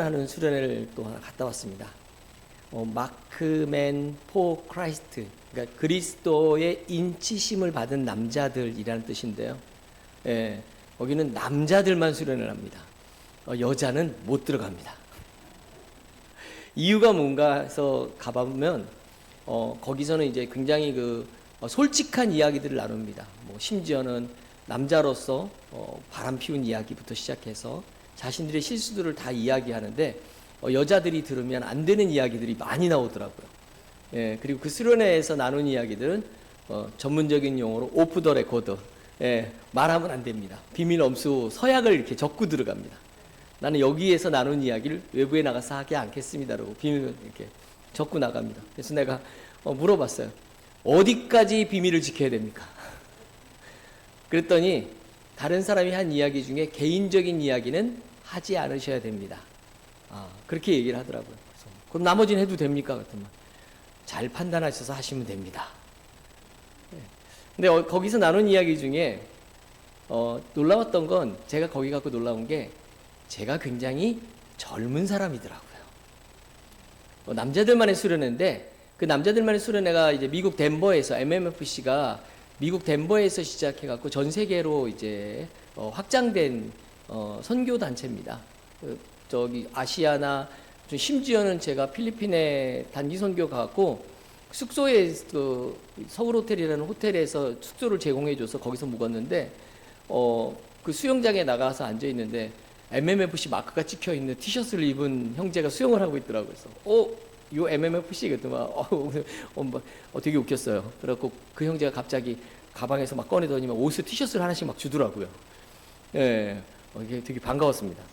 하는 수련회를 또 하나 갔다 왔습니다. 마크맨 포 크라이스트, 그러니까 그리스도의 인치심을 받은 남자들이라는 뜻인데요. 예, 거기는 남자들만 수련을 합니다. 여자는 못 들어갑니다. 이유가 뭔가 해서 가보면 거기서는 이제 굉장히 솔직한 이야기들을 나눕니다. 심지어는 남자로서 바람 피운 이야기부터 시작해서 자신들의 실수들을 다 이야기하는데 여자들이 들으면 안 되는 이야기들이 많이 나오더라고요. 예, 그리고 그 수련회에서 나눈 이야기들은 전문적인 용어로 오프 더 레코드, 말하면 안 됩니다. 비밀 엄수 서약을 이렇게 적고 들어갑니다. 나는 여기에서 나눈 이야기를 외부에 나가서 하지 않겠습니다라고 비밀을 이렇게 적고 나갑니다. 그래서 내가 물어봤어요. 어디까지 비밀을 지켜야 됩니까? 그랬더니 다른 사람이 한 이야기 중에 개인적인 이야기는 하지 않으셔야 됩니다. 그렇게 얘기를 하더라고요. 그래서 그럼 나머지는 해도 됩니까? 그랬더니 잘 판단하셔서 하시면 됩니다. 근데 거기서 나눈 이야기 중에 놀라웠던 건, 제가 거기 갖고 놀라운 게 제가 굉장히 젊은 사람이더라고요. 남자들만의 수련회인데, 그 남자들만의 수련회가 이제 미국 덴버에서, MMFC가 미국 덴버에서 시작해갖고 전 세계로 이제 확장된 선교 단체입니다. 저기 아시아나, 심지어는 제가 필리핀에 단기 선교 가갖고 숙소에 서울 호텔이라는 호텔에서 숙소를 제공해줘서 거기서 묵었는데 그 수영장에 나가서 앉아 있는데 MMFC 마크가 찍혀 있는 티셔츠를 입은 형제가 수영을 하고 있더라고요. 그래서 요 MMFC 그랬더니 되게 웃겼어요. 그래갖고 그 형제가 갑자기 가방에서 막 꺼내더니 옷을 티셔츠를 하나씩 막 주더라고요. 예, 이게 되게 반가웠습니다.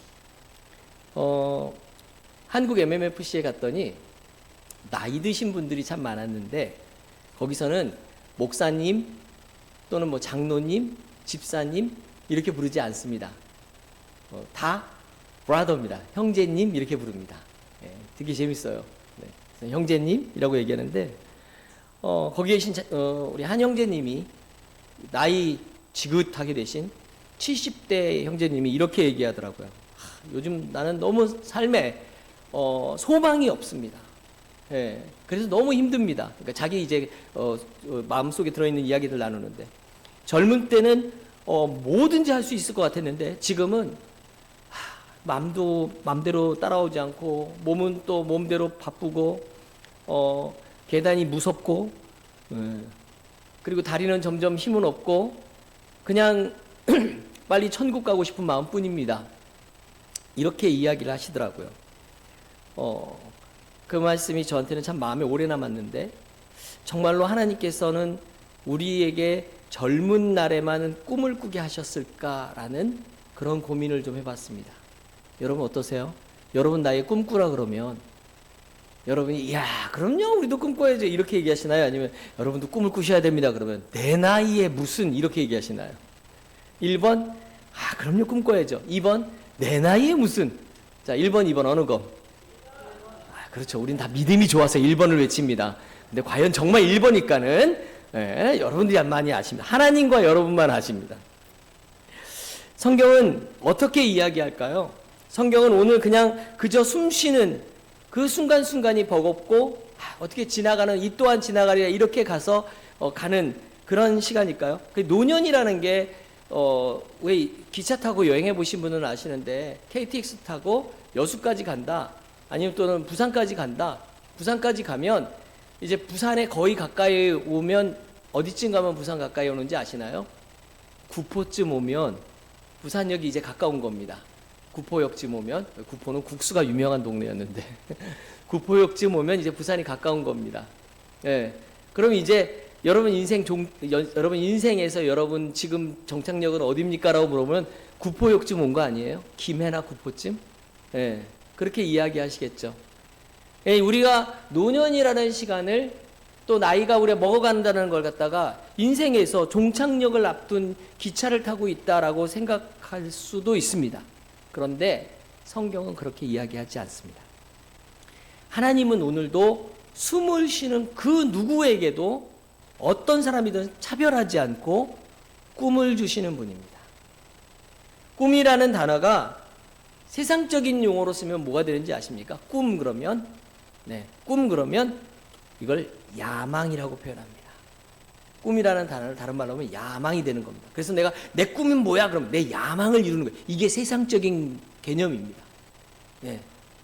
한국 MMFC에 갔더니 나이 드신 분들이 참 많았는데 거기서는 목사님 또는 장로님, 집사님 이렇게 부르지 않습니다. 다 브라더입니다. 형제님 이렇게 부릅니다. 되게 재밌어요. 그래서 형제님이라고 얘기하는데 거기에 계신 우리 한 형제님이 나이 지긋하게 되신 70대 형제님이 이렇게 얘기하더라고요. 요즘 나는 너무 삶에 소망이 없습니다. 그래서 너무 힘듭니다. 그러니까 자기 이제 마음속에 들어있는 이야기들 나누는데, 젊은 때는 뭐든지 할 수 있을 것 같았는데 지금은 맘대로 따라오지 않고 몸은 또 몸대로 바쁘고 계단이 무섭고 그리고 다리는 점점 힘은 없고 그냥 빨리 천국 가고 싶은 마음뿐입니다. 이렇게 이야기를 하시더라고요. 그 말씀이 저한테는 참 마음에 오래 남았는데, 정말로 하나님께서는 우리에게 젊은 날에만 꿈을 꾸게 하셨을까라는 그런 고민을 좀 해봤습니다. 여러분 어떠세요? 여러분 나의 꿈꾸라 그러면 여러분이 그럼요 우리도 꿈꿔야죠 이렇게 얘기하시나요? 아니면 여러분도 꿈을 꾸셔야 됩니다 그러면 내 나이에 무슨 이렇게 얘기하시나요? 1번 그럼요 꿈꿔야죠. 2번 내 나이에 무슨. 자, 1번 2번 어느 거? 그렇죠. 우린 다 믿음이 좋아서 1번을 외칩니다. 근데 과연 정말 1번일까는 여러분들이 많이 아십니다. 하나님과 여러분만 아십니다. 성경은 어떻게 이야기할까요? 성경은 오늘 그냥 그저 숨쉬는 그 순간순간이 버겁고 어떻게 지나가는 이 또한 지나가리라 이렇게 가서 가는 그런 시간일까요? 노년이라는 게 왜 기차 타고 여행해 보신 분은 아시는데 KTX 타고 여수까지 간다, 아니면 또는 부산까지 간다. 부산까지 가면 이제 부산에 거의 가까이 오면 어디쯤 가면 부산 가까이 오는지 아시나요? 구포쯤 오면 부산역이 이제 가까운 겁니다. 구포역쯤 오면, 구포는 국수가 유명한 동네였는데 구포역쯤 오면 이제 부산이 가까운 겁니다. 그럼 이제 여러분 인생에서 여러분 지금 정착역은 어디입니까? 라고 물어보면 구포역쯤 온 거 아니에요? 김해나 구포쯤? 그렇게 이야기하시겠죠. 우리가 노년이라는 시간을, 또 나이가 우리가 먹어간다는 걸 갖다가 인생에서 종착역을 앞둔 기차를 타고 있다라고 생각할 수도 있습니다. 그런데 성경은 그렇게 이야기하지 않습니다. 하나님은 오늘도 숨을 쉬는 그 누구에게도 어떤 사람이든 차별하지 않고 꿈을 주시는 분입니다. 꿈이라는 단어가 세상적인 용어로 쓰면 뭐가 되는지 아십니까? 꿈 그러면, 꿈 그러면 이걸 야망이라고 표현합니다. 꿈이라는 단어를 다른 말로 하면 야망이 되는 겁니다. 그래서 내가 내 꿈은 뭐야? 그럼 내 야망을 이루는 거예요. 이게 세상적인 개념입니다.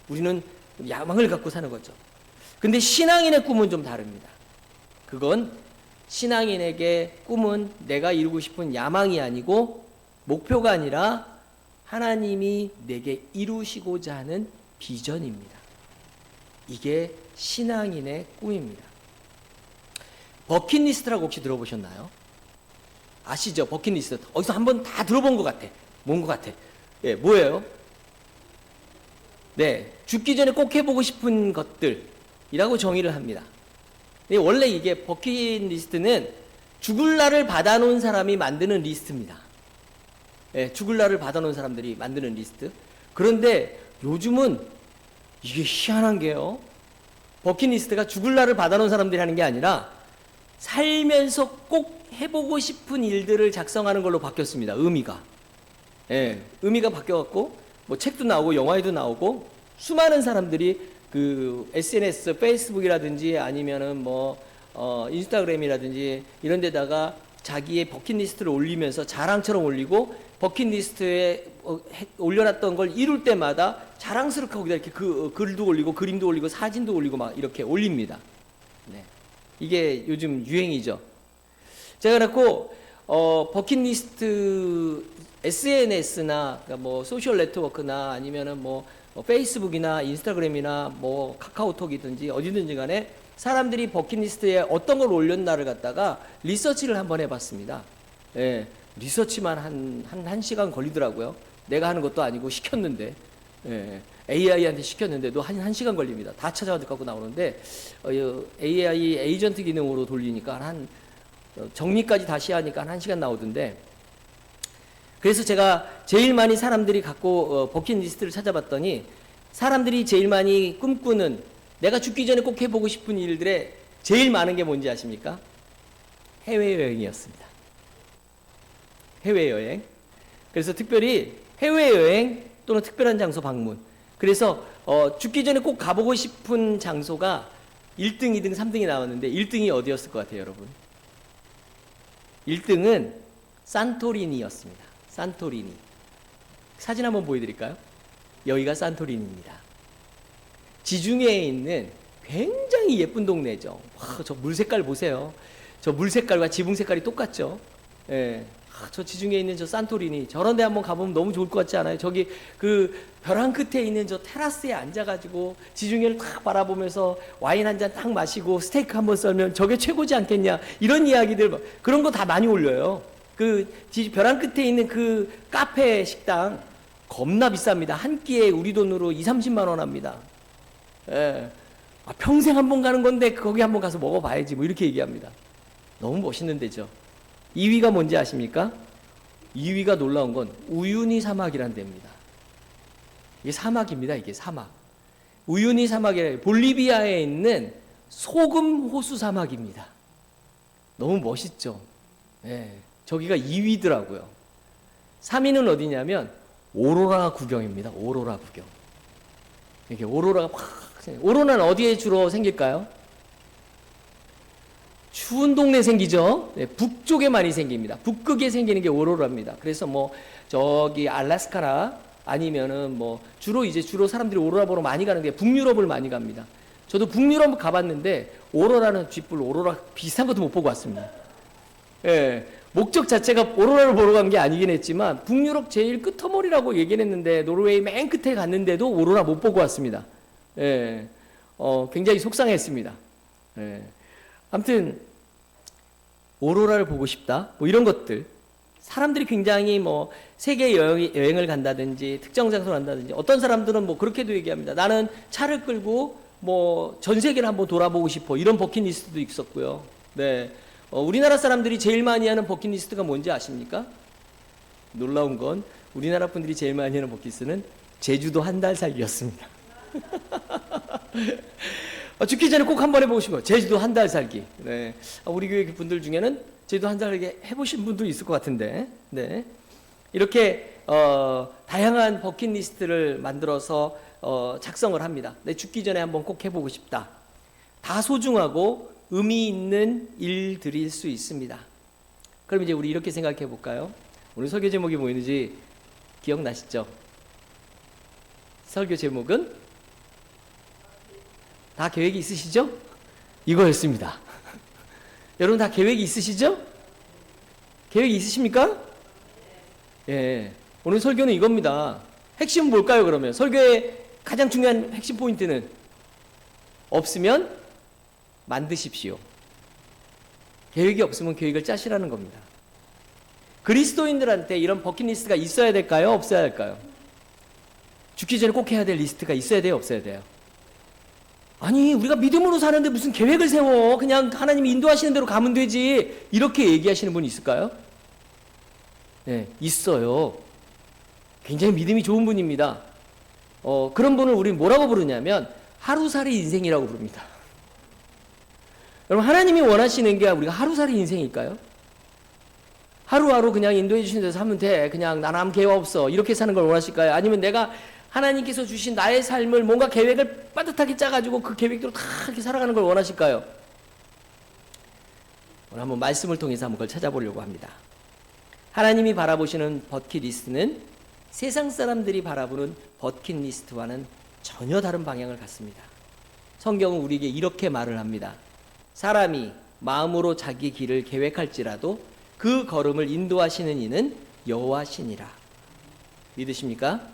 우리는 야망을 갖고 사는 거죠. 근데 신앙인의 꿈은 좀 다릅니다. 그건 신앙인에게 꿈은 내가 이루고 싶은 야망이 아니고 목표가 아니라 하나님이 내게 이루시고자 하는 비전입니다. 이게 신앙인의 꿈입니다. 버킷리스트라고 혹시 들어보셨나요? 아시죠? 버킷리스트. 어디서 한번 다 들어본 것 같아. 뭔 것 같아? 뭐예요? 죽기 전에 꼭 해보고 싶은 것들이라고 정의를 합니다. 원래 이게 버킷리스트는 죽을 날을 받아놓은 사람이 만드는 리스트입니다. 죽을 날을 받아놓은 사람들이 만드는 리스트. 그런데 요즘은 이게 희한한 게요. 버킷리스트가 죽을 날을 받아놓은 사람들이 하는 게 아니라 살면서 꼭 해보고 싶은 일들을 작성하는 걸로 바뀌었습니다. 의미가. 의미가 바뀌어갖고 뭐 책도 나오고 영화에도 나오고 수많은 사람들이 그 SNS, 페이스북이라든지 아니면은 뭐 인스타그램이라든지 이런 데다가 자기의 버킷리스트를 올리면서 자랑처럼 올리고 버킷리스트에 올려놨던 걸 이룰 때마다 자랑스럽게 거기다 이렇게 글도 올리고 그림도 올리고 사진도 올리고 막 이렇게 올립니다. 이게 요즘 유행이죠. 제가 그래갖고 버킷리스트 SNS나 그러니까 뭐 소셜 네트워크나 아니면은 뭐 페이스북이나 인스타그램이나 뭐 카카오톡이든지 어디든지 간에 사람들이 버킷리스트에 어떤 걸 올렸나를 갖다가 리서치를 한번 해봤습니다. 리서치만 한 시간 걸리더라고요. 내가 하는 것도 아니고 시켰는데, AI한테 시켰는데도 한 시간 걸립니다. 다 찾아갖고 나오는데, AI 에이전트 기능으로 돌리니까 정리까지 다시 하니까 한 시간 나오던데, 그래서 제가 제일 많이 사람들이 갖고 버킷리스트를 찾아봤더니, 사람들이 제일 많이 꿈꾸는 내가 죽기 전에 꼭 해보고 싶은 일들에 제일 많은 게 뭔지 아십니까? 해외여행이었습니다. 해외여행. 그래서 특별히 해외여행 또는 특별한 장소 방문. 그래서 죽기 전에 꼭 가보고 싶은 장소가 1등, 2등, 3등이 나왔는데 1등이 어디였을 것 같아요, 여러분? 1등은 산토리니였습니다. 산토리니. 사진 한번 보여드릴까요? 여기가 산토리니입니다. 지중해에 있는 굉장히 예쁜 동네죠. 와, 저 물 색깔 보세요. 저 물 색깔과 지붕 색깔이 똑같죠. 저 지중해에 있는 저 산토리니, 저런 데 한번 가보면 너무 좋을 것 같지 않아요? 저기 그 벼랑 끝에 있는 저 테라스에 앉아가지고 지중해를 탁 바라보면서 와인 한 잔 딱 마시고 스테이크 한번 썰면 저게 최고지 않겠냐, 이런 이야기들, 그런 거 다 많이 올려요. 그 벼랑 끝에 있는 그 카페 식당 겁나 비쌉니다. 한 끼에 우리 돈으로 20-30만 원 합니다. 평생 한번 가는 건데 거기 한번 가서 먹어봐야지, 뭐 이렇게 얘기합니다. 너무 멋있는 데죠. 2위가 뭔지 아십니까? 2위가 놀라운 건 우유니 사막이라는 데입니다. 이게 사막입니다. 이게 사막. 우유니 사막이라, 볼리비아에 있는 소금 호수 사막입니다. 너무 멋있죠. 저기가 2위더라고요. 3위는 어디냐면 오로라 구경입니다. 오로라 구경. 이렇게 오로라가 팍. 오로라는 어디에 주로 생길까요? 추운 동네 생기죠. 북쪽에 많이 생깁니다. 북극에 생기는 게 오로라입니다. 그래서 뭐 저기 알래스카나 아니면은 뭐 주로 사람들이 오로라 보러 많이 가는 게 북유럽을 많이 갑니다. 저도 북유럽 가봤는데 오로라는 쥐뿔, 오로라 비슷한 것도 못 보고 왔습니다. 목적 자체가 오로라를 보러 간 게 아니긴 했지만 북유럽 제일 끝머리라고 얘기는 했는데 노르웨이 맨 끝에 갔는데도 오로라 못 보고 왔습니다. 굉장히 속상했습니다. 아무튼 오로라를 보고 싶다, 뭐 이런 것들, 사람들이 굉장히 뭐 세계 여행을 간다든지 특정 장소를 간다든지, 어떤 사람들은 뭐 그렇게도 얘기합니다. 나는 차를 끌고 뭐 전 세계를 한번 돌아보고 싶어, 이런 버킷리스트도 있었고요. 우리나라 사람들이 제일 많이 하는 버킷리스트가 뭔지 아십니까? 놀라운 건 우리나라 분들이 제일 많이 하는 버킷리스트는 제주도 한 달 살기였습니다. 죽기 전에 꼭 한번 해보고 싶은 거, 제주도 한 달 살기. 우리 교회 분들 중에는 제주도 한 달 살기 해보신 분도 있을 것 같은데, 이렇게 다양한 버킷리스트를 만들어서 작성을 합니다. 내 죽기 전에 한번 꼭 해보고 싶다. 다 소중하고 의미 있는 일들일 수 있습니다. 그럼 이제 우리 이렇게 생각해 볼까요? 오늘 설교 제목이 뭐였는지 기억나시죠? 설교 제목은 다 계획이 있으시죠? 이거였습니다. 여러분 다 계획이 있으시죠? 계획이 있으십니까? 예. 오늘 설교는 이겁니다. 핵심은 뭘까요, 그러면? 설교의 가장 중요한 핵심 포인트는 없으면 만드십시오. 계획이 없으면 계획을 짜시라는 겁니다. 그리스도인들한테 이런 버킷리스트가 있어야 될까요? 없어야 할까요? 죽기 전에 꼭 해야 될 리스트가 있어야 돼요? 없어야 돼요? 아니, 우리가 믿음으로 사는데 무슨 계획을 세워? 그냥 하나님이 인도하시는 대로 가면 되지. 이렇게 얘기하시는 분이 있을까요? 네, 있어요. 굉장히 믿음이 좋은 분입니다. 그런 분을 우리 뭐라고 부르냐면 하루살이 인생이라고 부릅니다. 여러분, 하나님이 원하시는 게 우리가 하루살이 인생일까요? 하루하루 그냥 인도해 주시는 데서 하면 돼. 그냥 나는 아무 계획 없어. 이렇게 사는 걸 원하실까요? 아니면 내가 하나님께서 주신 나의 삶을 뭔가 계획을 빠듯하게 짜가지고 그 계획대로 다 이렇게 살아가는 걸 원하실까요? 오늘 한번 말씀을 통해서 한번 그걸 찾아보려고 합니다. 하나님이 바라보시는 버킷리스트는 세상 사람들이 바라보는 버킷리스트와는 전혀 다른 방향을 갖습니다. 성경은 우리에게 이렇게 말을 합니다. 사람이 마음으로 자기 길을 계획할지라도 그 걸음을 인도하시는 이는 여호와시니라. 믿으십니까?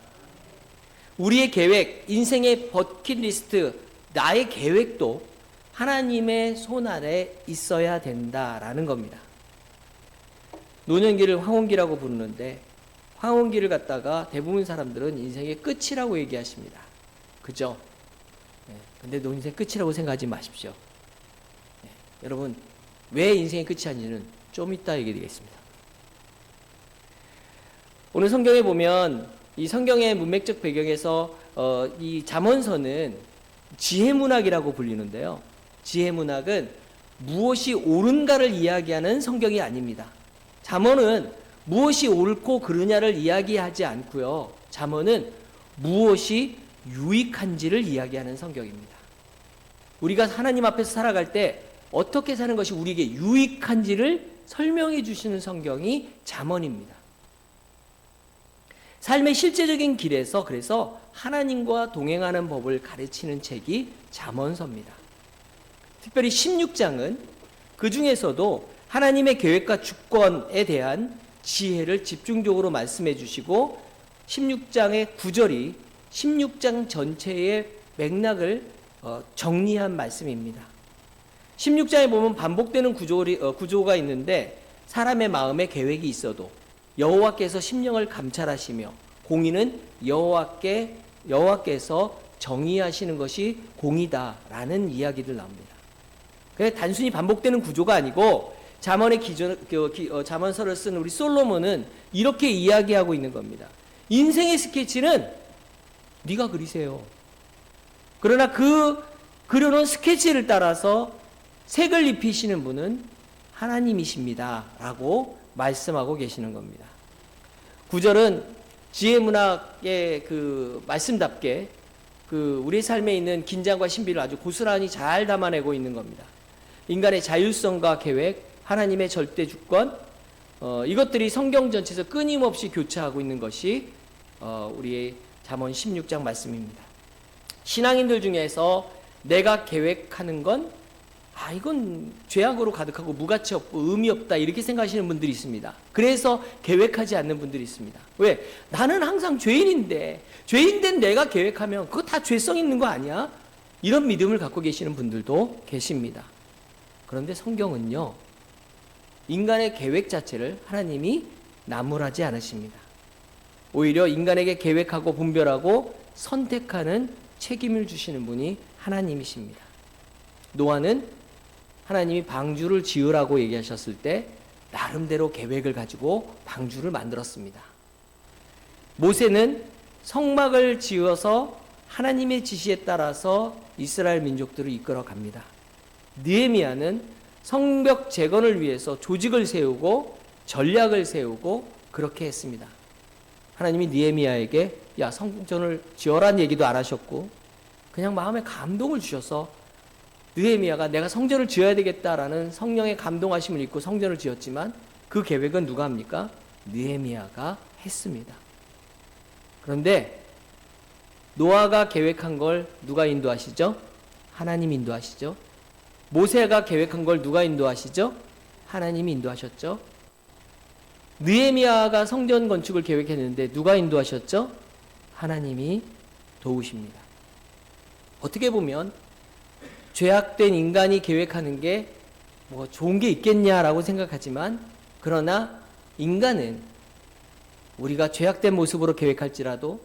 우리의 계획, 인생의 버킷리스트, 나의 계획도 하나님의 손 아래 있어야 된다라는 겁니다. 노년기를 황혼기라고 부르는데 황혼기를 갖다가 대부분 사람들은 인생의 끝이라고 얘기하십니다. 그죠? 네, 근데 인생 끝이라고 생각하지 마십시오. 네, 여러분, 왜 인생의 끝이 아닌지는 좀 이따 얘기드리겠습니다. 오늘 성경에 보면 이 성경의 문맥적 배경에서 이 잠언서는 지혜문학이라고 불리는데요. 지혜문학은 무엇이 옳은가를 이야기하는 성경이 아닙니다. 잠언은 무엇이 옳고 그르냐를 이야기하지 않고요. 잠언은 무엇이 유익한지를 이야기하는 성경입니다. 우리가 하나님 앞에서 살아갈 때 어떻게 사는 것이 우리에게 유익한지를 설명해 주시는 성경이 잠언입니다. 삶의 실제적인 길에서 그래서 하나님과 동행하는 법을 가르치는 책이 잠언서입니다. 특별히 16장은 그 중에서도 하나님의 계획과 주권에 대한 지혜를 집중적으로 말씀해 주시고 16장의 9절이 16장 전체의 맥락을 정리한 말씀입니다. 16장에 보면 반복되는 구조가 있는데 사람의 마음에 계획이 있어도 여호와께서 심령을 감찰하시며 공의는 여호와께서 정의하시는 것이 공이다라는 이야기들 나옵니다. 그게 단순히 반복되는 구조가 아니고 잠언서를 쓴 우리 솔로몬은 이렇게 이야기하고 있는 겁니다. 인생의 스케치는 네가 그리세요. 그러나 그 그려놓은 스케치를 따라서 색을 입히시는 분은 하나님이십니다 라고 말씀하고 계시는 겁니다. 9절은 지혜문학의 그 말씀답게 그 우리 삶에 있는 긴장과 신비를 아주 고스란히 잘 담아내고 있는 겁니다. 인간의 자율성과 계획, 하나님의 절대 주권, 이것들이 성경 전체에서 끊임없이 교차하고 있는 것이 우리의 잠언 16장 말씀입니다. 신앙인들 중에서 내가 계획하는 건 이건 죄악으로 가득하고 무가치 없고 의미 없다 이렇게 생각하시는 분들이 있습니다. 그래서 계획하지 않는 분들이 있습니다. 왜? 나는 항상 죄인인데 죄인된 내가 계획하면 그거 다 죄성 있는 거 아니야? 이런 믿음을 갖고 계시는 분들도 계십니다. 그런데 성경은요, 인간의 계획 자체를 하나님이 나무라지 않으십니다. 오히려 인간에게 계획하고 분별하고 선택하는 책임을 주시는 분이 하나님이십니다. 노아는 하나님이 방주를 지으라고 얘기하셨을 때 나름대로 계획을 가지고 방주를 만들었습니다. 모세는 성막을 지어서 하나님의 지시에 따라서 이스라엘 민족들을 이끌어 갑니다. 느헤미야는 성벽 재건을 위해서 조직을 세우고 전략을 세우고 그렇게 했습니다. 하나님이 느헤미야에게 야, 성전을 지어라는 얘기도 안 하셨고 그냥 마음에 감동을 주셔서 느헤미야가 내가 성전을 지어야 되겠다라는 성령의 감동하심을 입고 성전을 지었지만 그 계획은 누가 합니까? 느헤미야가 했습니다. 그런데 노아가 계획한 걸 누가 인도하시죠? 하나님 인도하시죠. 모세가 계획한 걸 누가 인도하시죠? 하나님이 인도하셨죠. 느헤미야가 성전 건축을 계획했는데 누가 인도하셨죠? 하나님이 도우십니다. 어떻게 보면 죄악된 인간이 계획하는 게 뭐 좋은 게 있겠냐라고 생각하지만 그러나 인간은 우리가 죄악된 모습으로 계획할지라도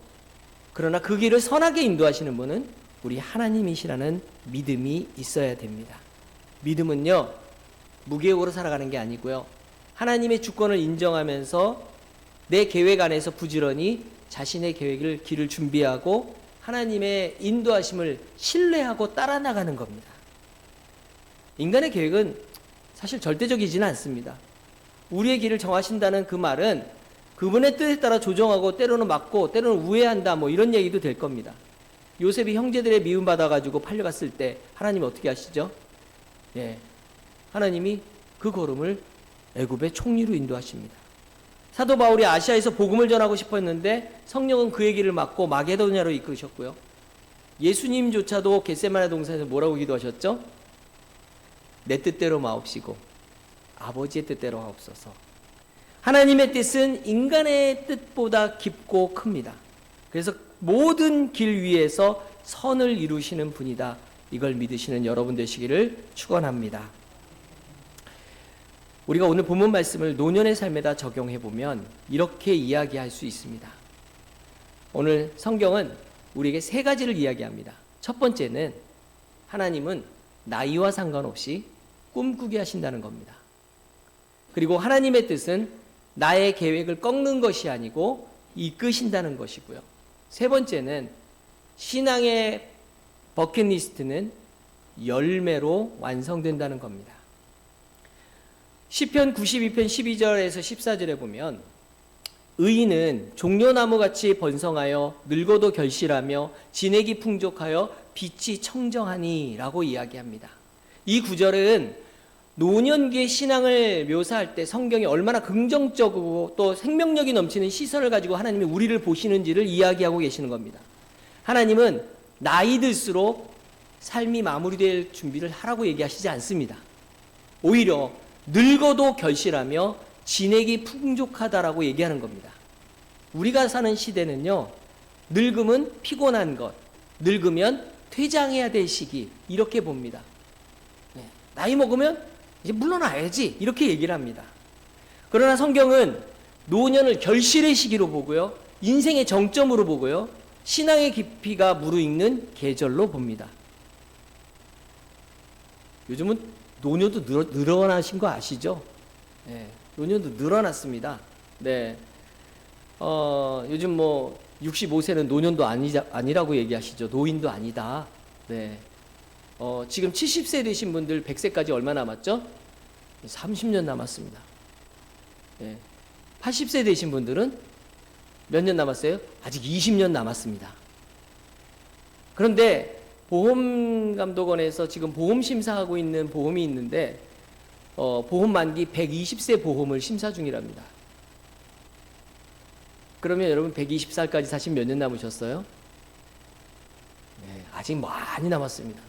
그러나 그 길을 선하게 인도하시는 분은 우리 하나님이시라는 믿음이 있어야 됩니다. 믿음은요, 무계획으로 살아가는 게 아니고요. 하나님의 주권을 인정하면서 내 계획 안에서 부지런히 자신의 계획을 길을 준비하고 하나님의 인도하심을 신뢰하고 따라 나가는 겁니다. 인간의 계획은 사실 절대적이지는 않습니다. 우리의 길을 정하신다는 그 말은 그분의 뜻에 따라 조정하고 때로는 막고 때로는 우회한다 뭐 이런 얘기도 될 겁니다. 요셉이 형제들의 미움받아가지고 팔려갔을 때 하나님이 어떻게 하시죠? 예, 하나님이 그 걸음을 애굽의 총리로 인도하십니다. 사도 바울이 아시아에서 복음을 전하고 싶었는데 성령은 그의 길을 막고 마게도냐로 이끄셨고요. 예수님조차도 겟세마네 동산에서 뭐라고 기도하셨죠? 내 뜻대로 마옵시고 아버지의 뜻대로 하옵소서. 하나님의 뜻은 인간의 뜻보다 깊고 큽니다. 그래서 모든 길 위에서 선을 이루시는 분이다. 이걸 믿으시는 여러분 되시기를 축원합니다. 우리가 오늘 본문 말씀을 노년의 삶에다 적용해 보면 이렇게 이야기할 수 있습니다. 오늘 성경은 우리에게 세 가지를 이야기합니다. 첫 번째는 하나님은 나이와 상관없이 꿈꾸게 하신다는 겁니다. 그리고 하나님의 뜻은 나의 계획을 꺾는 것이 아니고 이끄신다는 것이고요. 세 번째는 신앙의 버킷리스트는 열매로 완성된다는 겁니다. 시편 92편 12절에서 14절에 보면 의인은 종려나무같이 번성하여 늙어도 결실하며 진액이 풍족하여 빛이 청정하니 라고 이야기합니다. 이 구절은 노년기의 신앙을 묘사할 때 성경이 얼마나 긍정적이고 또 생명력이 넘치는 시선을 가지고 하나님이 우리를 보시는지를 이야기하고 계시는 겁니다. 하나님은 나이 들수록 삶이 마무리될 준비를 하라고 얘기하시지 않습니다. 오히려 늙어도 결실하며 진액이 풍족하다라고 얘기하는 겁니다. 우리가 사는 시대는요, 늙음은 피곤한 것, 늙으면 퇴장해야 될 시기 이렇게 봅니다. 나이 먹으면 이제 물러나야지 이렇게 얘기를 합니다. 그러나 성경은 노년을 결실의 시기로 보고요, 인생의 정점으로 보고요, 신앙의 깊이가 무르익는 계절로 봅니다. 요즘은 노년도 늘어나신 거 아시죠? 네, 노년도 늘어났습니다. 네, 요즘 뭐 65세는 노년도 아니라고 얘기하시죠. 노인도 아니다. 네, 지금 70세 되신 분들 100세까지 얼마 남았죠? 30년 남았습니다. 네, 80세 되신 분들은 몇 년 남았어요? 아직 20년 남았습니다. 그런데 보험감독원에서 지금 보험 심사하고 있는 보험이 있는데 보험 만기 120세 보험을 심사 중이랍니다. 그러면 여러분 120살까지 사시면 몇 년 남으셨어요? 네, 아직 많이 남았습니다.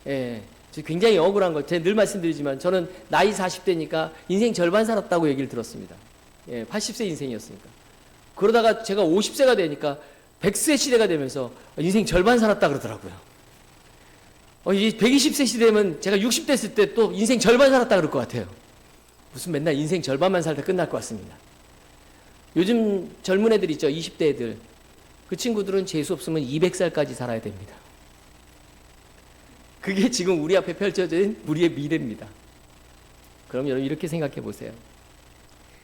예, 굉장히 억울한 걸 제가 늘 말씀드리지만 저는 나이 40대니까 인생 절반 살았다고 얘기를 들었습니다. 예, 80세 인생이었으니까. 그러다가 제가 50세가 되니까 100세 시대가 되면서 인생 절반 살았다 그러더라고요. 이 120세 시대면 제가 60대 됐을 때 또 인생 절반 살았다 그럴 것 같아요. 무슨 맨날 인생 절반만 살다 끝날 것 같습니다. 요즘 젊은 애들 있죠, 20대 애들. 그 친구들은 재수 없으면 200살까지 살아야 됩니다. 그게 지금 우리 앞에 펼쳐진 우리의 미래입니다. 그럼 여러분 이렇게 생각해 보세요.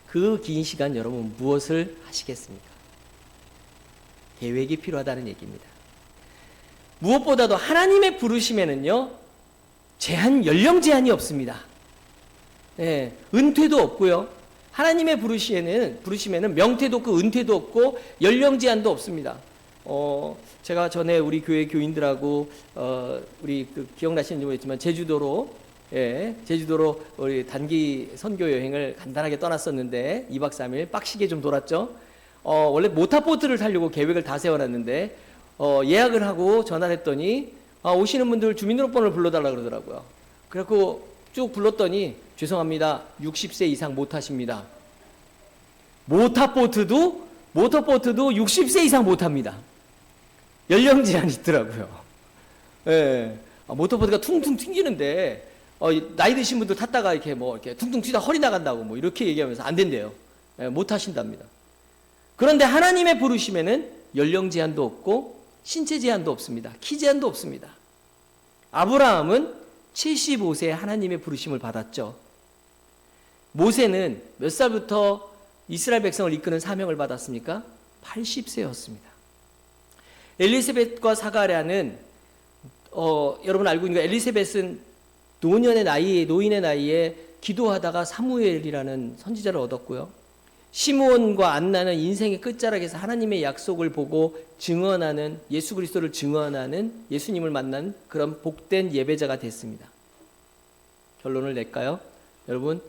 그 긴 시간 여러분 무엇을 하시겠습니까? 계획이 필요하다는 얘기입니다. 무엇보다도 하나님의 부르심에는요, 연령 제한이 없습니다. 네, 은퇴도 없고요, 하나님의 부르심에는 명태도 없고 은퇴도 없고 연령 제한도 없습니다. 제가 전에 우리 교회 교인들하고 우리 기억나시는지 모르겠지만 제주도로 우리 단기 선교 여행을 간단하게 떠났었는데 2박 3일 빡시게 좀 돌았죠. 원래 모타보트를 타려고 계획을 다 세워놨는데 예약을 하고 전화를 했더니 오시는 분들 주민등록번호를 불러달라 그러더라고요. 그래갖고 쭉 불렀더니 죄송합니다. 60세 이상 못 타십니다. 모터보트도 60세 이상 못 합니다. 연령 제한이 있더라고요. 예. 모터보트가 퉁퉁 튕기는데 나이 드신 분들 탔다가 이렇게 퉁퉁 튀다 허리 나간다고 이렇게 얘기하면서 안 된대요. 예, 못 하신답니다. 그런데 하나님의 부르심에는 연령 제한도 없고 신체 제한도 없습니다. 키 제한도 없습니다. 아브라함은 75세에 하나님의 부르심을 받았죠. 모세는 몇 살부터 이스라엘 백성을 이끄는 사명을 받았습니까? 80세였습니다. 엘리사벳과 사가랴는 여러분 알고 있는 거, 엘리사벳은 노인의 나이에 기도하다가 사무엘이라는 선지자를 얻었고요. 시므온과 안나는 인생의 끝자락에서 하나님의 약속을 보고 증언하는, 예수 그리스도를 증언하는, 예수님을 만난 그런 복된 예배자가 됐습니다. 결론을 낼까요? 여러분,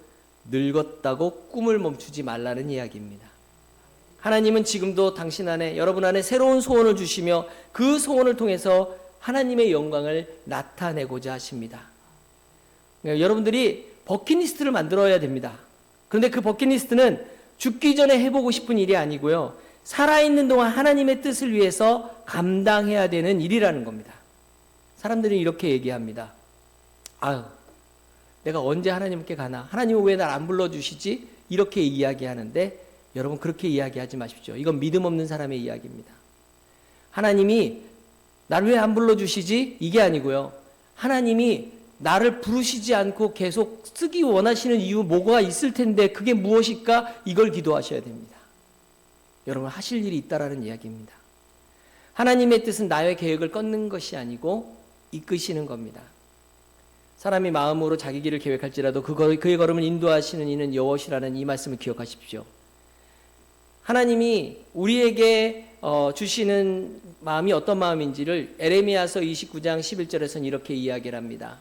늙었다고 꿈을 멈추지 말라는 이야기입니다. 하나님은 지금도 당신 안에, 여러분 안에 새로운 소원을 주시며 그 소원을 통해서 하나님의 영광을 나타내고자 하십니다. 여러분들이 버킷리스트를 만들어야 됩니다. 그런데 그 버킷리스트는 죽기 전에 해보고 싶은 일이 아니고요, 살아있는 동안 하나님의 뜻을 위해서 감당해야 되는 일이라는 겁니다. 사람들이 이렇게 얘기합니다. 아유, 내가 언제 하나님께 가나? 하나님은 왜 날 안 불러주시지? 이렇게 이야기하는데 여러분, 그렇게 이야기하지 마십시오. 이건 믿음 없는 사람의 이야기입니다. 하나님이 나를 왜 안 불러주시지? 이게 아니고요, 하나님이 나를 부르시지 않고 계속 쓰기 원하시는 이유 뭐가 있을 텐데 그게 무엇일까? 이걸 기도하셔야 됩니다. 여러분, 하실 일이 있다라는 이야기입니다. 하나님의 뜻은 나의 계획을 꺾는 것이 아니고 이끄시는 겁니다. 사람이 마음으로 자기 길을 계획할지라도 그의 걸음을 인도하시는 이는 여호와시라는 이 말씀을 기억하십시오. 하나님이 우리에게 주시는 마음이 어떤 마음인지를 에레미야서 29장 11절에서는 이렇게 이야기를 합니다.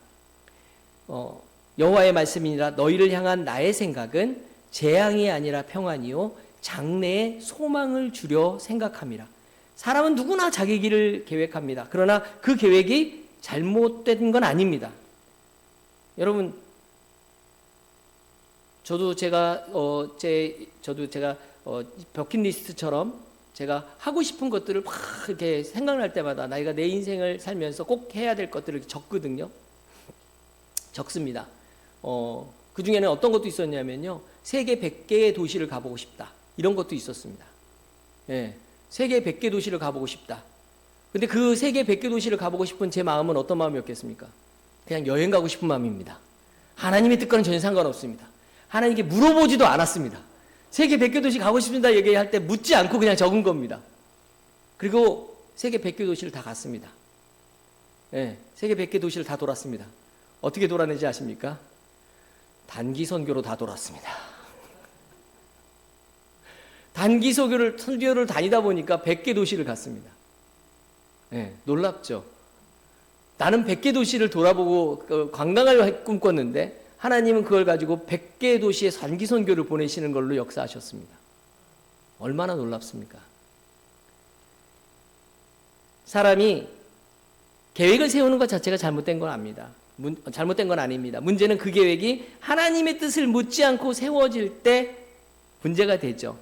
여호와의 말씀이니라. 너희를 향한 나의 생각은 재앙이 아니라 평안이요 장래의 소망을 주려 생각함이라. 사람은 누구나 자기 길을 계획합니다. 그러나 그 계획이 잘못된 건 아닙니다. 여러분, 저도 제가 버킷리스트처럼 제가 하고 싶은 것들을 막 이렇게 생각날 때마다 내가 내 인생을 살면서 꼭 해야 될 것들을 적거든요. 적습니다. 그 중에는 어떤 것도 있었냐면요, 세계 100개의 도시를 가보고 싶다, 이런 것도 있었습니다. 예, 세계 100개 도시를 가보고 싶다. 근데 그 세계 100개 도시를 가보고 싶은 제 마음은 어떤 마음이었겠습니까? 그냥 여행 가고 싶은 마음입니다. 하나님의 뜻과는 전혀 상관없습니다. 하나님께 물어보지도 않았습니다. 세계 100개 도시 가고 싶습니다 얘기할 때 묻지 않고 그냥 적은 겁니다. 그리고 세계 100개 도시를 다 갔습니다. 예, 세계 100개 도시를 다 돌았습니다. 어떻게 돌아내지 아십니까? 단기 선교로 다 돌았습니다. 단기 선교를 다니다 보니까 100개 도시를 갔습니다. 예, 놀랍죠? 나는 100개 도시를 돌아보고 관광을 꿈꿨는데 하나님은 그걸 가지고 100개 도시의 단기 선교를 보내시는 걸로 역사하셨습니다. 얼마나 놀랍습니까? 사람이 계획을 세우는 것 자체가 잘못된 건 아닙니다. 문제는 그 계획이 하나님의 뜻을 묻지 않고 세워질 때 문제가 되죠.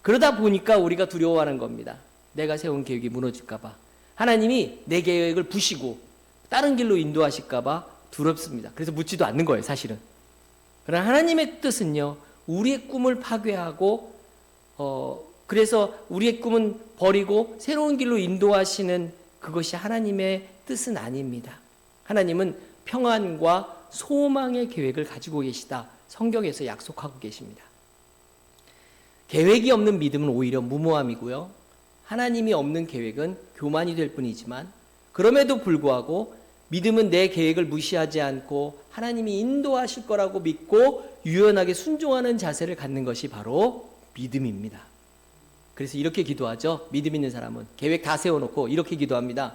그러다 보니까 우리가 두려워하는 겁니다. 내가 세운 계획이 무너질까 봐. 하나님이 내 계획을 부시고 다른 길로 인도하실까 봐 두렵습니다. 그래서 묻지도 않는 거예요, 사실은. 그러나 하나님의 뜻은요, 우리의 꿈을 파괴하고 그래서 우리의 꿈은 버리고 새로운 길로 인도하시는 그것이 하나님의 뜻은 아닙니다. 하나님은 평안과 소망의 계획을 가지고 계시다, 성경에서 약속하고 계십니다. 계획이 없는 믿음은 오히려 무모함이고요, 하나님이 없는 계획은 교만이 될 뿐이지만, 그럼에도 불구하고 믿음은 내 계획을 무시하지 않고 하나님이 인도하실 거라고 믿고 유연하게 순종하는 자세를 갖는 것이 바로 믿음입니다. 그래서 이렇게 기도하죠. 믿음 있는 사람은 계획 다 세워놓고 이렇게 기도합니다.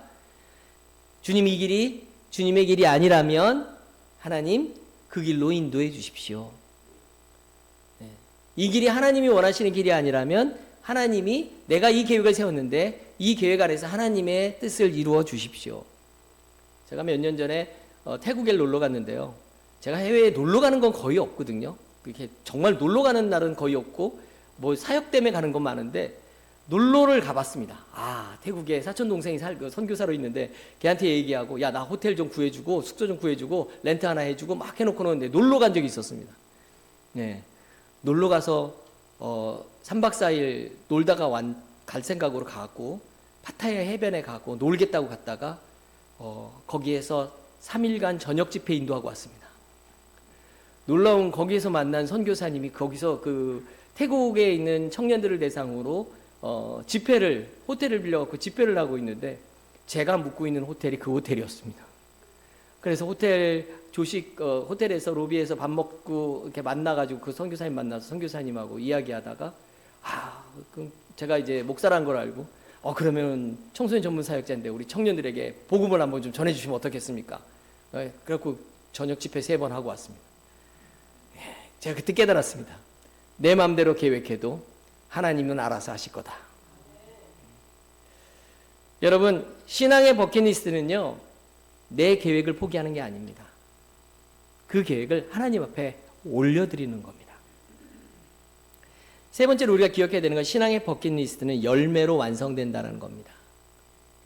주님, 이 길이 주님의 길이 아니라면 하나님 그 길로 인도해 주십시오. 이 길이 하나님이 원하시는 길이 아니라면 하나님이 내가 이 계획을 세웠는데 이 계획 안에서 하나님의 뜻을 이루어 주십시오. 제가 몇 년 전에 태국에 놀러 갔는데요. 제가 해외에 놀러 가는 건 거의 없거든요. 이렇게 정말 놀러 가는 날은 거의 없고 뭐 사역 때문에 가는 건 많은데 놀러를 가봤습니다. 태국에 사촌 동생이 선교사로 있는데 걔한테 얘기하고 야, 나 호텔 좀 구해주고 숙소 좀 구해주고 렌트 하나 해주고 막 해놓고는 놀러 간 적이 있었습니다. 네, 놀러 가서 3박 4일 놀다가 갈 생각으로 가고 파타야 해변에 가고 놀겠다고 갔다가 거기에서 3일간 저녁 집회 인도하고 왔습니다. 놀라운 거기에서 만난 선교사님이 거기서 그 태국에 있는 청년들을 대상으로 호텔을 빌려갖고 집회를 하고 있는데 제가 묵고 있는 호텔이 그 호텔이었습니다. 그래서 호텔에서 로비에서 밥 먹고 이렇게 만나가지고 그 선교사님 만나서 선교사님하고 이야기하다가 제가 이제 목사라는 걸 알고 그러면 청소년 전문 사역자인데 우리 청년들에게 복음을 한번 좀 전해주시면 어떻겠습니까? 그래갖고 저녁 집회 3번 하고 왔습니다. 제가 그때 깨달았습니다. 내 마음대로 계획해도 하나님은 알아서 하실 거다. 여러분, 신앙의 버킷리스트는요, 내 계획을 포기하는 게 아닙니다. 그 계획을 하나님 앞에 올려드리는 겁니다. 세 번째로 우리가 기억해야 되는 건 신앙의 버킷리스트는 열매로 완성된다는 겁니다.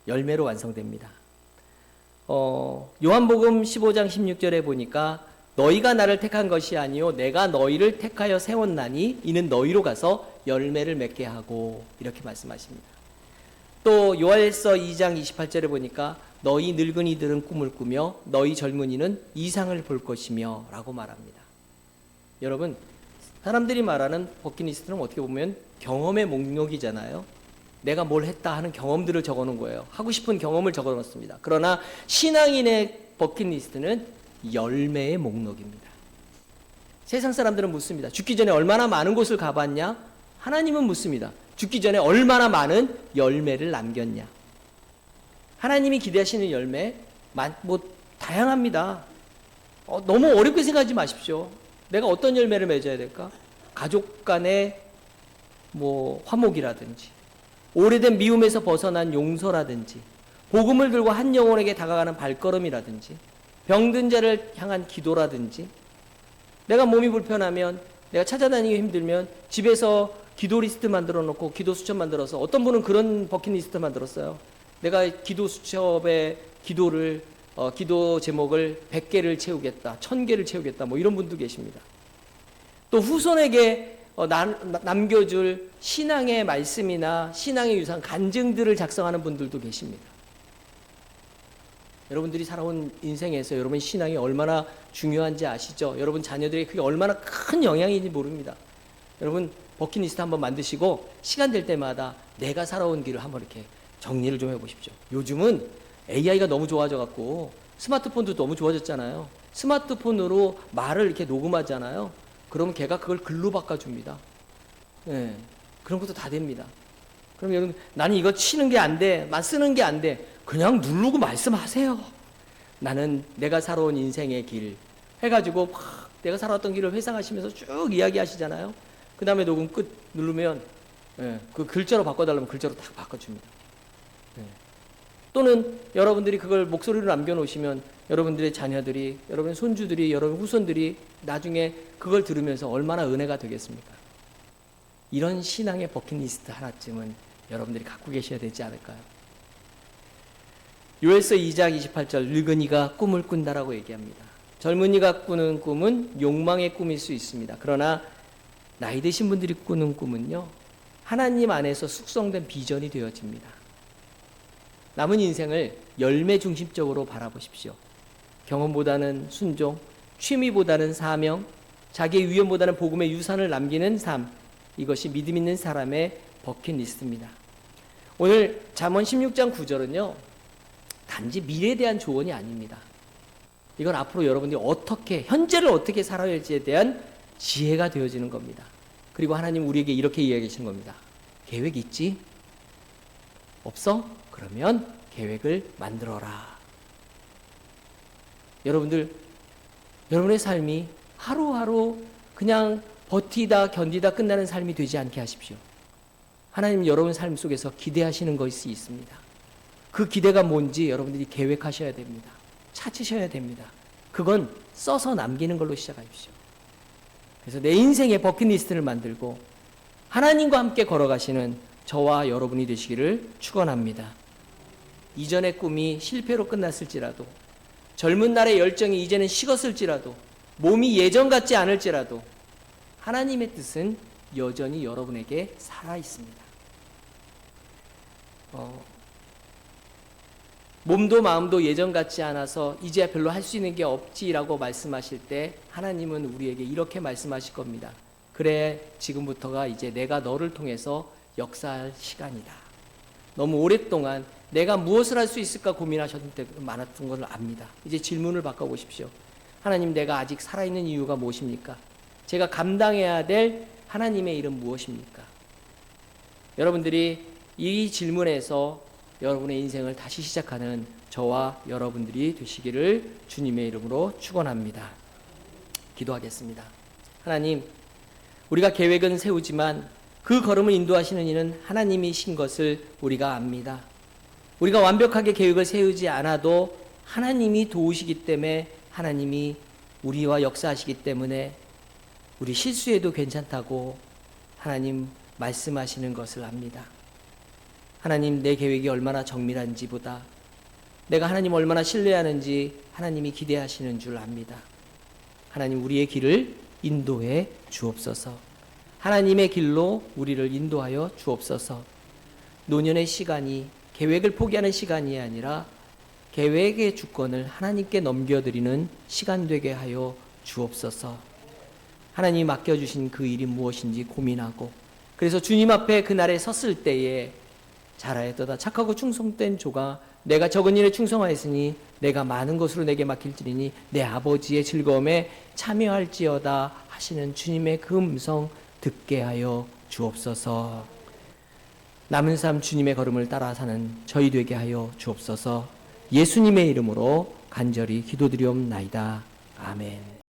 열매로 완성됩니다. 요한복음 15장 16절에 보니까 너희가 나를 택한 것이 아니요 내가 너희를 택하여 세웠나니 이는 너희로 가서 열매를 맺게 하고 이렇게 말씀하십니다. 또 요한일서 2장 28절에 보니까 너희 늙은이들은 꿈을 꾸며 너희 젊은이는 이상을 볼 것이며 라고 말합니다. 여러분, 사람들이 말하는 버킷리스트는 어떻게 보면 경험의 목록이잖아요. 내가 뭘 했다 하는 경험들을 적어놓은 거예요. 하고 싶은 경험을 적어놓습니다. 그러나 신앙인의 버킷리스트는 열매의 목록입니다. 세상 사람들은 묻습니다. 죽기 전에 얼마나 많은 곳을 가봤냐? 하나님은 묻습니다. 죽기 전에 얼마나 많은 열매를 남겼냐? 하나님이 기대하시는 열매 다양합니다. 너무 어렵게 생각하지 마십시오. 내가 어떤 열매를 맺어야 될까? 가족 간의 화목이라든지 오래된 미움에서 벗어난 용서라든지 복음을 들고 한 영혼에게 다가가는 발걸음이라든지 병든 자를 향한 기도라든지 내가 몸이 불편하면 내가 찾아다니기 힘들면 집에서 기도 리스트 만들어 놓고 기도 수첩 만들어서 어떤 분은 그런 버킷리스트 만들었어요. 내가 기도 수첩에 기도 제목을 100개를 채우겠다, 1000개를 채우겠다, 이런 분도 계십니다. 또 후손에게 남겨줄 신앙의 말씀이나 신앙의 유산, 간증들을 작성하는 분들도 계십니다. 여러분들이 살아온 인생에서 여러분 신앙이 얼마나 중요한지 아시죠? 여러분 자녀들에게 그게 얼마나 큰 영향인지 모릅니다. 여러분 버킷리스트 한번 만드시고 시간 될 때마다 내가 살아온 길을 한번 이렇게 정리를 좀 해보십시오. 요즘은 AI가 너무 좋아져갖고 스마트폰도 너무 좋아졌잖아요. 스마트폰으로 말을 이렇게 녹음하잖아요. 그러면 걔가 그걸 글로 바꿔줍니다. 네, 그런 것도 다 됩니다. 그럼 여러분 나는 이거 치는 게 안 돼, 쓰는 게 안 돼. 그냥 누르고 말씀하세요. 나는 내가 살아온 인생의 길 해가지고 막 내가 살아왔던 길을 회상하시면서 쭉 이야기하시잖아요. 그 다음에 녹음 끝 누르면 그 글자로 바꿔달라면 글자로 딱 바꿔줍니다. 또는 여러분들이 그걸 목소리로 남겨놓으시면 여러분들의 자녀들이, 여러분의 손주들이, 여러분 후손들이 나중에 그걸 들으면서 얼마나 은혜가 되겠습니까? 이런 신앙의 버킷리스트 하나쯤은 여러분들이 갖고 계셔야 되지 않을까요? 요엘서 2장 28절 늙은이가 꿈을 꾼다라고 얘기합니다. 젊은이가 꾸는 꿈은 욕망의 꿈일 수 있습니다. 그러나 나이 드신 분들이 꾸는 꿈은요, 하나님 안에서 숙성된 비전이 되어집니다. 남은 인생을 열매 중심적으로 바라보십시오. 경험보다는 순종, 취미보다는 사명, 자기의 위험보다는 복음의 유산을 남기는 삶, 이것이 믿음 있는 사람의 버킷리스트입니다. 오늘 잠언 16장 9절은요 단지 미래에 대한 조언이 아닙니다. 이건 앞으로 여러분들이 어떻게, 현재를 어떻게 살아야 할지에 대한 지혜가 되어지는 겁니다. 그리고 하나님 우리에게 이렇게 이야기하시는 겁니다. 계획 있지? 없어? 그러면 계획을 만들어라. 여러분들, 여러분의 삶이 하루하루 그냥 버티다 견디다 끝나는 삶이 되지 않게 하십시오. 하나님 여러분 삶 속에서 기대하시는 것이 있습니다. 그 기대가 뭔지 여러분들이 계획하셔야 됩니다. 찾으셔야 됩니다. 그건 써서 남기는 걸로 시작하십시오. 그래서 내 인생의 버킷리스트를 만들고 하나님과 함께 걸어가시는 저와 여러분이 되시기를 축원합니다. 이전의 꿈이 실패로 끝났을지라도, 젊은 날의 열정이 이제는 식었을지라도, 몸이 예전 같지 않을지라도 하나님의 뜻은 여전히 여러분에게 살아 있습니다. 몸도 마음도 예전 같지 않아서 이제 별로 할 수 있는 게 없지라고 말씀하실 때 하나님은 우리에게 이렇게 말씀하실 겁니다. 그래, 지금부터가 이제 내가 너를 통해서 역사할 시간이다. 너무 오랫동안 내가 무엇을 할 수 있을까 고민하셨던 때 많았던 걸 압니다. 이제 질문을 바꿔보십시오. 하나님, 내가 아직 살아있는 이유가 무엇입니까? 제가 감당해야 될 하나님의 일은 무엇입니까? 여러분들이 이 질문에서 여러분의 인생을 다시 시작하는 저와 여러분들이 되시기를 주님의 이름으로 축원합니다. 기도하겠습니다. 하나님, 우리가 계획은 세우지만 그 걸음을 인도하시는 이는 하나님이신 것을 우리가 압니다. 우리가 완벽하게 계획을 세우지 않아도 하나님이 도우시기 때문에, 하나님이 우리와 역사하시기 때문에 우리 실수해도 괜찮다고 하나님 말씀하시는 것을 압니다. 하나님, 내 계획이 얼마나 정밀한지보다 내가 하나님 얼마나 신뢰하는지 하나님이 기대하시는 줄 압니다. 하나님, 우리의 길을 인도해 주옵소서. 하나님의 길로 우리를 인도하여 주옵소서. 노년의 시간이 계획을 포기하는 시간이 아니라 계획의 주권을 하나님께 넘겨드리는 시간 되게 하여 주옵소서. 하나님이 맡겨주신 그 일이 무엇인지 고민하고, 그래서 주님 앞에 그날에 섰을 때에 잘하였도다 착하고 충성된 조가, 내가 적은 일에 충성하였으니 내가 많은 것으로 내게 맡길지니 내 아버지의 즐거움에 참여할지어다 하시는 주님의 그 음성 듣게 하여 주옵소서. 남은 삶 주님의 걸음을 따라 사는 저희 되게 하여 주옵소서. 예수님의 이름으로 간절히 기도드리옵나이다. 아멘.